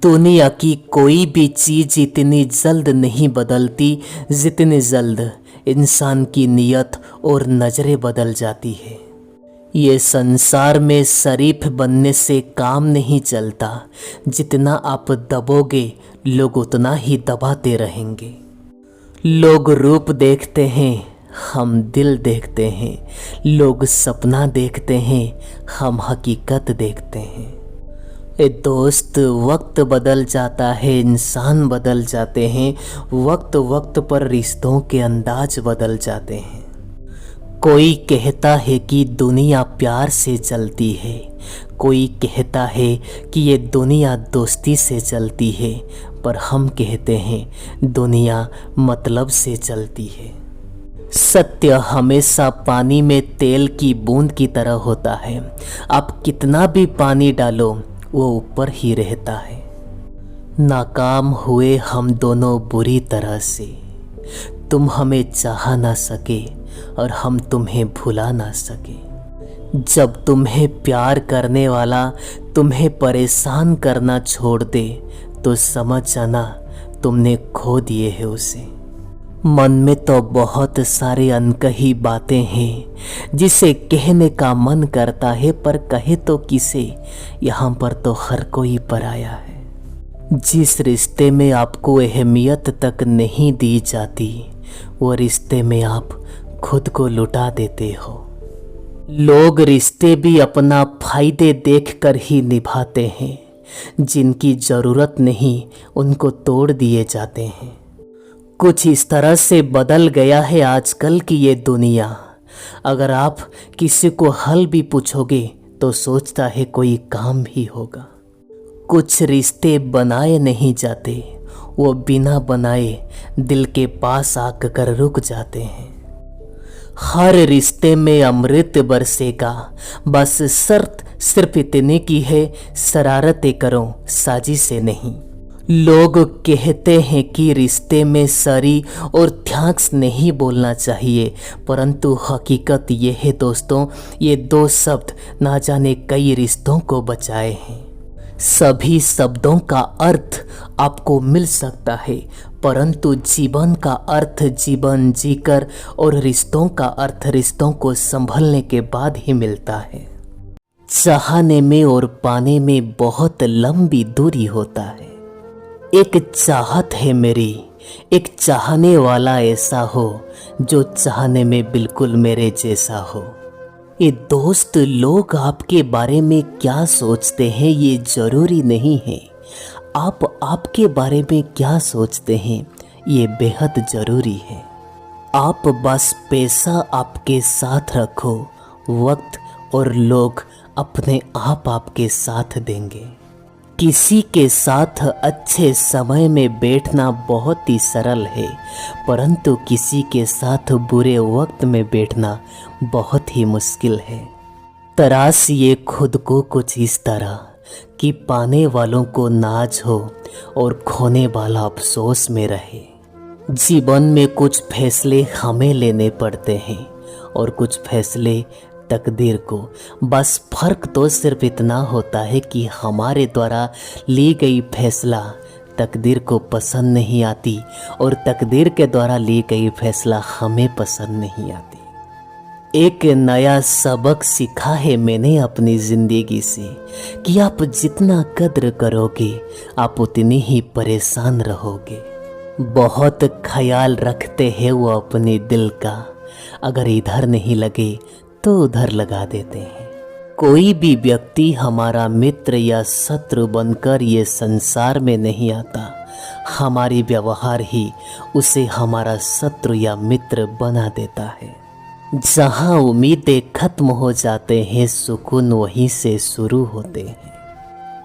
दुनिया की कोई भी चीज़ इतनी जल्द नहीं बदलती जितनी जल्द इंसान की नीयत और नज़रें बदल जाती है। ये संसार में शरीफ बनने से काम नहीं चलता। जितना आप दबोगे लोग उतना ही दबाते रहेंगे। लोग रूप देखते हैं, हम दिल देखते हैं। लोग सपना देखते हैं, हम हकीकत देखते हैं। ए दोस्त, वक्त बदल जाता है, इंसान बदल जाते हैं। वक्त वक्त पर रिश्तों के अंदाज बदल जाते हैं। कोई कहता है कि दुनिया प्यार से चलती है, कोई कहता है कि ये दुनिया दोस्ती से चलती है, पर हम कहते हैं दुनिया मतलब से चलती है। सत्य हमेशा पानी में तेल की बूंद की तरह होता है। आप कितना भी पानी डालो वो ऊपर ही रहता है। नाकाम हुए हम दोनों बुरी तरह से। तुम हमें चाह ना सके और हम तुम्हें भुला ना सके। जब तुम्हें प्यार करने वाला तुम्हें परेशान करना छोड़ दे तो समझ जाना तुमने खो दिए है उसे। मन में तो बहुत सारे अनकही बातें हैं जिसे कहने का मन करता है, पर कहे तो किसे, यहाँ पर तो हर कोई पराया है। जिस रिश्ते में आपको अहमियत तक नहीं दी जाती वो रिश्ते में आप खुद को लुटा देते हो। लोग रिश्ते भी अपना फायदे देखकर ही निभाते हैं। जिनकी ज़रूरत नहीं उनको तोड़ दिए जाते हैं। कुछ इस तरह से बदल गया है आजकल की ये दुनिया। अगर आप किसी को हल भी पूछोगे तो सोचता है कोई काम भी होगा। कुछ रिश्ते बनाए नहीं जाते, वो बिना बनाए दिल के पास आकर रुक जाते हैं। हर रिश्ते में अमृत बरसेगा, बस शर्त सिर्फ इतने की है, शरारतें करो साजिशें नहीं। लोग कहते हैं कि रिश्ते में सरी और थैंक्स नहीं बोलना चाहिए, परंतु हकीकत ये है दोस्तों, ये दो शब्द ना जाने कई रिश्तों को बचाए हैं। सभी शब्दों का अर्थ आपको मिल सकता है, परंतु जीवन का अर्थ जीवन जीकर और रिश्तों का अर्थ रिश्तों को संभलने के बाद ही मिलता है। चाहने में और पाने में बहुत लंबी दूरी होता है। एक चाहत है मेरी, एक चाहने वाला ऐसा हो जो चाहने में बिल्कुल मेरे जैसा हो। ये दोस्त, लोग आपके बारे में क्या सोचते हैं ये ज़रूरी नहीं है। आप आपके बारे में क्या सोचते हैं ये बेहद ज़रूरी है। आप बस पैसा आपके साथ रखो, वक्त और लोग अपने आप आपके साथ देंगे। किसी के साथ अच्छे समय में बैठना बहुत ही सरल है, परंतु किसी के साथ बुरे वक्त में बैठना बहुत ही मुश्किल है। तराशिए खुद को कुछ इस तरह कि पाने वालों को नाज हो और खोने वाला अफसोस में रहे। जीवन में कुछ फैसले हमें लेने पड़ते हैं और कुछ फैसले तकदीर को। बस फर्क तो सिर्फ इतना होता है कि हमारे द्वारा ली गई फैसला तकदीर को पसंद नहीं आती और तकदीर के द्वारा ली गई फैसला हमें पसंद नहीं आती। एक नया सबक सीखा है मैंने अपनी ज़िंदगी से कि आप जितना कद्र करोगे आप उतनी ही परेशान रहोगे। बहुत ख्याल रखते हैं वो अपने दिल का, अगर इधर नहीं लगे तो उधर लगा देते हैं। कोई भी व्यक्ति हमारा मित्र या शत्रु बनकर ये संसार में नहीं आता। हमारी व्यवहार ही उसे हमारा शत्रु या मित्र बना देता है। जहाँ उम्मीदें खत्म हो जाते हैं, सुकून वहीं से शुरू होते हैं।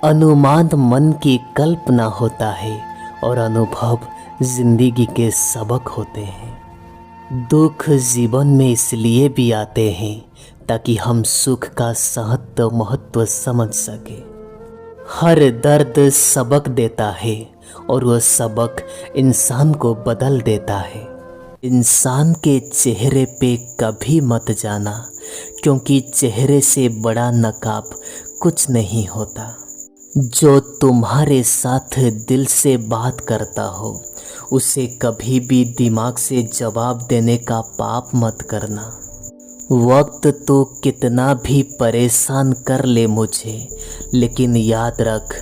अनुमान मन की कल्पना होता है और अनुभव जिंदगी के सबक होते हैं। दुख जीवन में इसलिए भी आते हैं ताकि हम सुख का सहत महत्व समझ सके। हर दर्द सबक देता है और वह सबक इंसान को बदल देता है। इंसान के चेहरे पे कभी मत जाना, क्योंकि चेहरे से बड़ा नकाब कुछ नहीं होता। जो तुम्हारे साथ दिल से बात करता हो उसे कभी भी दिमाग से जवाब देने का पाप मत करना। वक्त तो कितना भी परेशान कर ले मुझे, लेकिन याद रख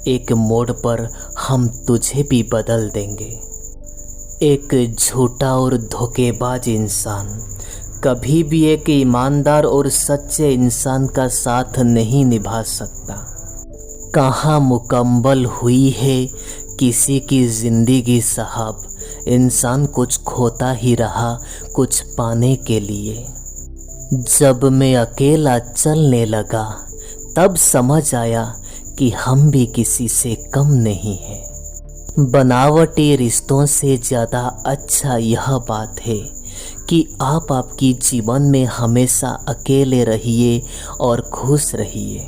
एक मोड़ पर हम तुझे भी बदल देंगे। एक झूठा और धोखेबाज इंसान कभी भी एक ईमानदार और सच्चे इंसान का साथ नहीं निभा सकता। कहाँ मुकम्मल हुई है किसी की ज़िंदगी साहब, इंसान कुछ खोता ही रहा कुछ पाने के लिए। जब मैं अकेला चलने लगा तब समझ आया कि हम भी किसी से कम नहीं हैं। बनावटी रिश्तों से ज़्यादा अच्छा यह बात है कि आप आपकी जीवन में हमेशा अकेले रहिए और खुश रहिए।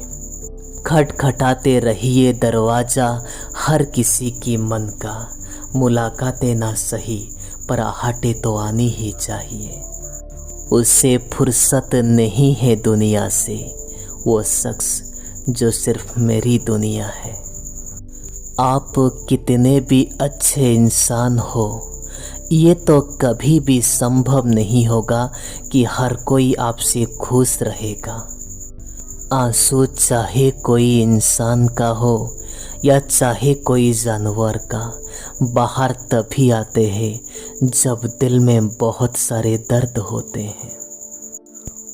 खटखटाते रहिए दरवाज़ा हर किसी की मन का, मुलाकातें ना सही पर आहटें तो आनी ही चाहिए। उसे फुर्सत नहीं है दुनिया से, वो शख्स जो सिर्फ मेरी दुनिया है। आप कितने भी अच्छे इंसान हो, ये तो कभी भी संभव नहीं होगा कि हर कोई आपसे खुश रहेगा। आंसू चाहे कोई इंसान का हो या चाहे कोई जानवर का, बाहर तभी आते हैं जब दिल में बहुत सारे दर्द होते हैं।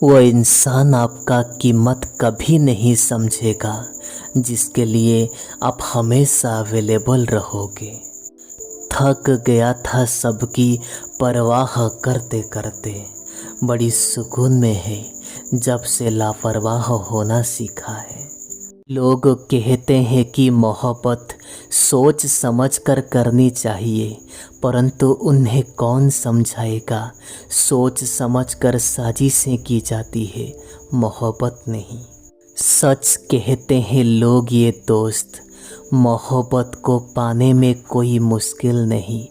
वो इंसान आपका कीमत कभी नहीं समझेगा जिसके लिए आप हमेशा अवेलेबल रहोगे। थक गया था सबकी परवाह करते करते, बड़ी सुकून में है जब से लापरवाह होना सीखा है। लोग कहते हैं कि मोहब्बत सोच समझ कर करनी चाहिए, परंतु उन्हें कौन समझाएगा। सोच समझ कर साजिशें की जाती है, मोहब्बत नहीं। सच कहते हैं लोग ये दोस्त, मोहब्बत को पाने में कोई मुश्किल नहीं,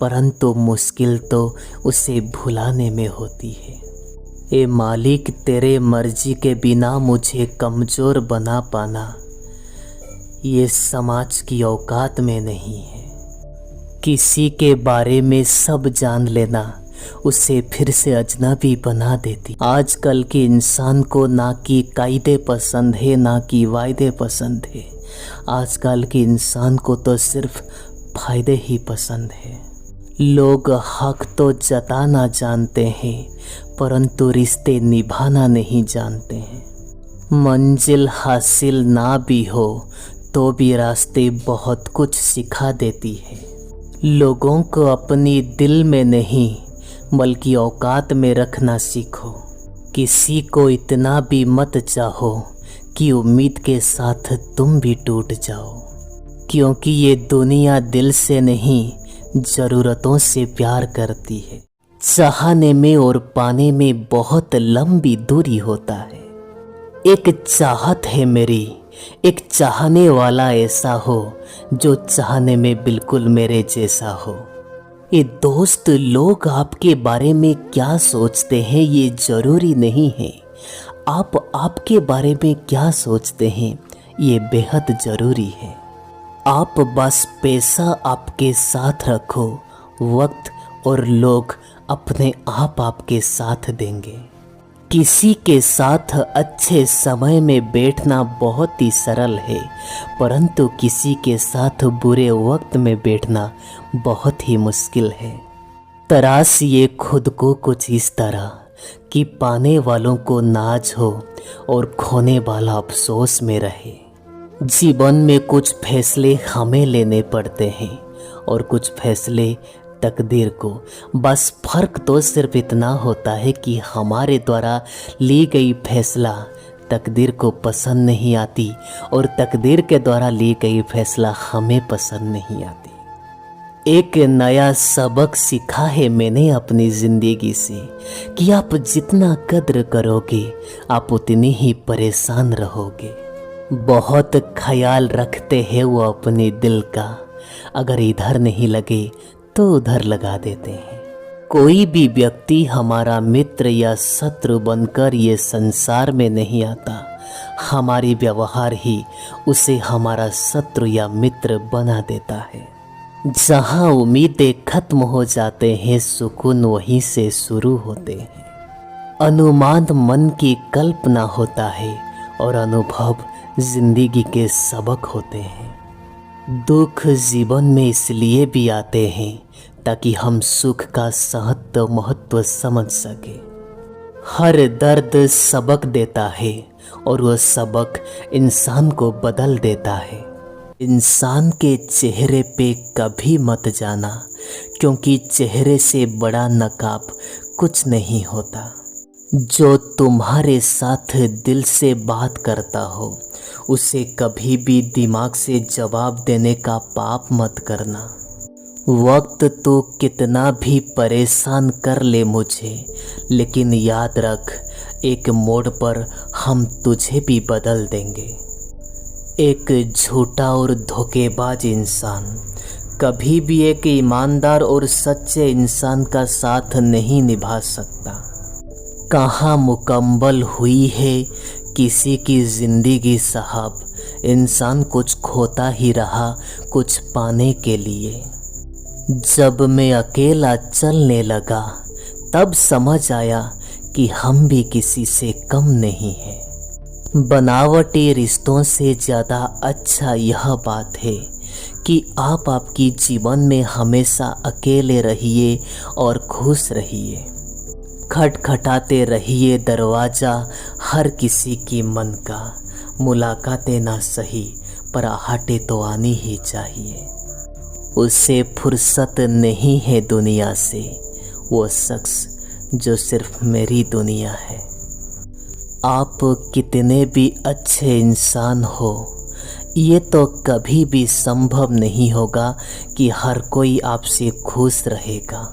परंतु मुश्किल तो उसे भुलाने में होती है। ए मालिक, तेरे मर्जी के बिना मुझे कमज़ोर बना पाना ये समाज की औकात में नहीं है। किसी के बारे में सब जान लेना उसे फिर से अजनबी बना देती। आजकल के इंसान को ना कि कायदे पसंद है ना कि वायदे पसंद है। आजकल के इंसान को तो सिर्फ फायदे ही पसंद है। लोग हक तो जताना जानते हैं, परंतु रिश्ते निभाना नहीं जानते हैं। मंजिल हासिल ना भी हो तो भी रास्ते बहुत कुछ सिखा देती है। लोगों को अपनी दिल में नहीं बल्कि औकात में रखना सीखो। किसी को इतना भी मत चाहो कि उम्मीद के साथ तुम भी टूट जाओ, क्योंकि ये दुनिया दिल से नहीं ज़रूरतों से प्यार करती है। चाहने में और पाने में बहुत लंबी दूरी होता है। एक चाहत है मेरी, एक चाहने वाला ऐसा हो जो चाहने में बिल्कुल मेरे जैसा हो। ये दोस्त, लोग आपके बारे में क्या सोचते हैं ये ज़रूरी नहीं है। आप आपके बारे में क्या सोचते हैं ये बेहद ज़रूरी है। आप बस पैसा आपके साथ रखो, वक्त और लोग अपने आप आपके साथ देंगे। किसी के साथ अच्छे समय में बैठना बहुत ही सरल है, परंतु किसी के साथ बुरे वक्त में बैठना बहुत ही मुश्किल है। तराशिए खुद को कुछ इस तरह कि पाने वालों को नाज हो और खोने वाला अफसोस में रहे। जीवन में कुछ फैसले हमें लेने पड़ते हैं और कुछ फैसले तकदीर को। बस फ़र्क तो सिर्फ इतना होता है कि हमारे द्वारा ली गई फैसला तकदीर को पसंद नहीं आती और तकदीर के द्वारा ली गई फैसला हमें पसंद नहीं आती। एक नया सबक सीखा है मैंने अपनी ज़िंदगी से कि आप जितना कद्र करोगे आप उतनी ही परेशान रहोगे। बहुत ख्याल रखते हैं वो अपने दिल का, अगर इधर नहीं लगे तो उधर लगा देते हैं। कोई भी व्यक्ति हमारा मित्र या शत्रु बनकर ये संसार में नहीं आता, हमारी व्यवहार ही उसे हमारा शत्रु या मित्र बना देता है। जहाँ उम्मीदें खत्म हो जाते हैं, सुकून वहीं से शुरू होते हैं। अनुमान मन की कल्पना होता है और अनुभव जिंदगी के सबक होते हैं। दुख जीवन में इसलिए भी आते हैं ताकि हम सुख का सहज महत्व समझ सके। हर दर्द सबक देता है और वह सबक इंसान को बदल देता है। इंसान के चेहरे पे कभी मत जाना, क्योंकि चेहरे से बड़ा नकाब कुछ नहीं होता। जो तुम्हारे साथ दिल से बात करता हो उसे कभी भी दिमाग से जवाब देने का पाप मत करना। वक्त तो कितना भी परेशान कर ले मुझे, लेकिन याद रख, एक मोड़ पर हम तुझे भी बदल देंगे। एक झूठा और धोखेबाज इंसान कभी भी एक ईमानदार और सच्चे इंसान का साथ नहीं निभा सकता। कहाँ मुकम्मल हुई है किसी की जिंदगी साहब, इंसान कुछ खोता ही रहा कुछ पाने के लिए। जब मैं अकेला चलने लगा तब समझ आया कि हम भी किसी से कम नहीं हैं। बनावटी रिश्तों से ज़्यादा अच्छा यह बात है कि आप आपकी जीवन में हमेशा अकेले रहिए और खुश रहिए। खटखटाते रहिए दरवाज़ा हर किसी की मन का। मुलाकातें ना सही पर आहटें तो आनी ही चाहिए। उसे फुर्सत नहीं है दुनिया से, वो शख्स जो सिर्फ मेरी दुनिया है। आप कितने भी अच्छे इंसान हो, ये तो कभी भी संभव नहीं होगा कि हर कोई आपसे खुश रहेगा।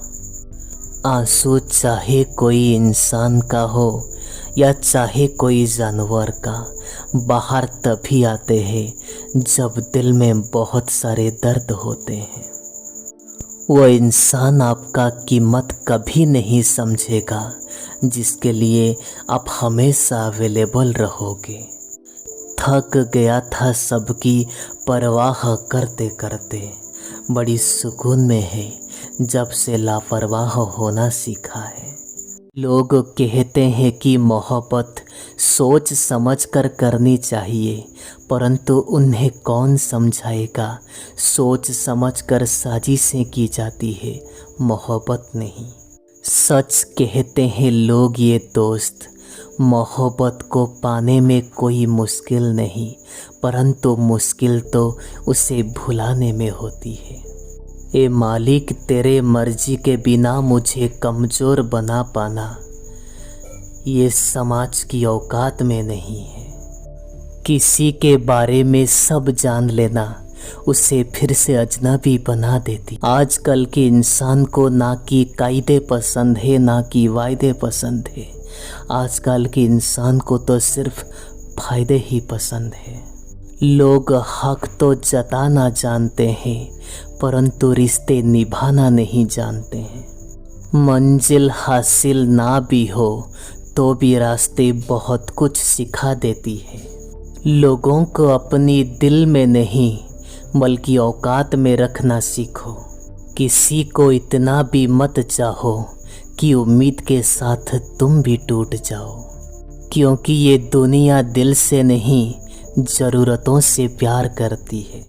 आंसू चाहे कोई इंसान का हो या चाहे कोई जानवर का, बाहर तभी आते हैं जब दिल में बहुत सारे दर्द होते हैं। वो इंसान आपका कीमत कभी नहीं समझेगा जिसके लिए आप हमेशा अवेलेबल रहोगे। थक गया था सबकी परवाह करते करते, बड़ी सुकून में है जब से लापरवाह होना सीखा है। लोग कहते हैं कि मोहब्बत सोच समझ कर करनी चाहिए, परंतु उन्हें कौन समझाएगा। सोच समझ कर साजिशें की जाती है, मोहब्बत नहीं। सच कहते हैं लोग ये दोस्त, मोहब्बत को पाने में कोई मुश्किल नहीं, परंतु मुश्किल तो उसे भुलाने में होती है। ए मालिक, तेरे मर्जी के बिना मुझे कमज़ोर बना पाना ये समाज की औकात में नहीं है। किसी के बारे में सब जान लेना उसे फिर से अजनबी बना देती। आजकल के इंसान को ना कि कायदे पसंद है ना कि वायदे पसंद है। आजकल के इंसान को तो सिर्फ फायदे ही पसंद है। लोग हक तो जताना जानते हैं, परंतु रिश्ते निभाना नहीं जानते हैं। मंजिल हासिल ना भी हो तो भी रास्ते बहुत कुछ सिखा देती है। लोगों को अपनी दिल में नहीं बल्कि औकात में रखना सीखो। किसी को इतना भी मत चाहो कि उम्मीद के साथ तुम भी टूट जाओ, क्योंकि ये दुनिया दिल से नहीं ज़रूरतों से प्यार करती है।